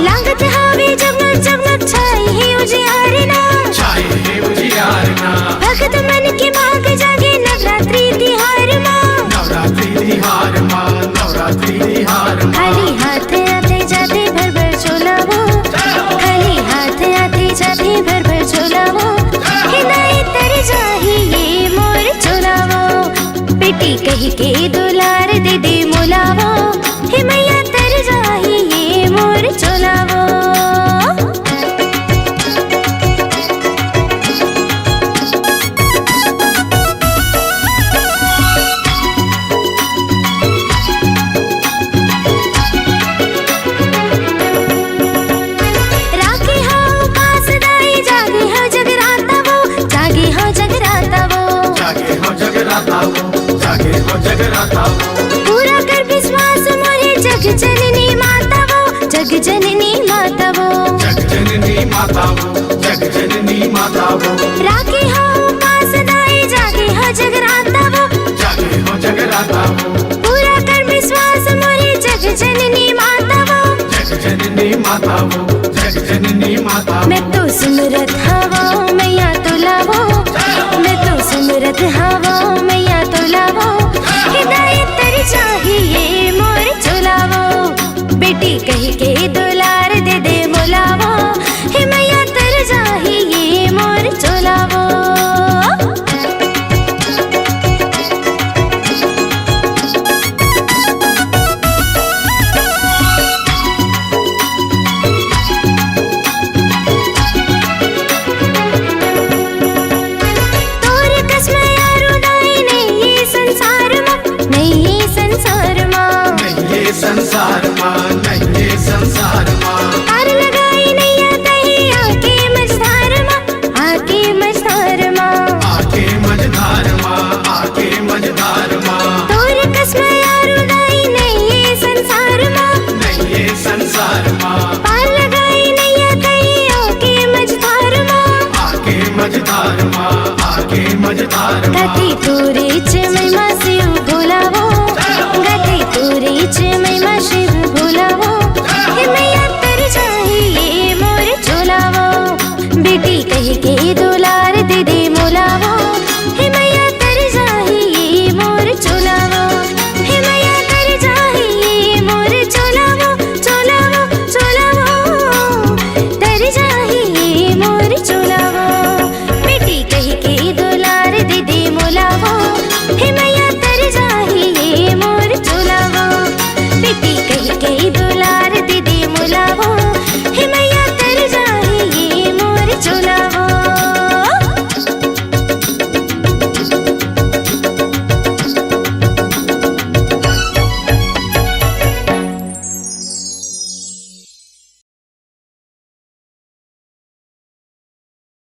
लागत हावे जगमग जगमग छाई है उजियारना, छाई है उजियारना। भगत मन के भाग जागे नवरात्रि तिहार माँ, नवरात्रि तिहार माँ, नवरात्रि तिहार माँ। खाली हाथ आते जाते भर भर झोला वो, खाली हाथ आते जाते भर भर झोला वो, हिदाई तर जाही ये मोर झोला वो, बेटी कही के दुलार दे दे मोलावो, हे मैया तर जाही ये मोर झोला वो। जागे हो जगराता वो, पूरा कर विश्वास मोरे जग जननी माता वो, जग जननी माता वो, जग जननी माता वो, जग जननी माता वो। राखी हो उपास दाई जागे हो जगराता वो, जागे हो जगराता वो, पूरा कर विश्वास मोरे जग जननी माता वो, जग जननी माता वो, जग जननी माता वो। मैं तो सुमरत हवा मैया तो लावो, मैं तो सुमरत हवा मैया तो लावो, हिदायत तर चाहिए मोर झोलावो, बेटी कही के दुलार दे दे मोलावो, हे मैया तर चाहिए मोर झोलावो। संसार माँ, नहीं ये संसार माँ।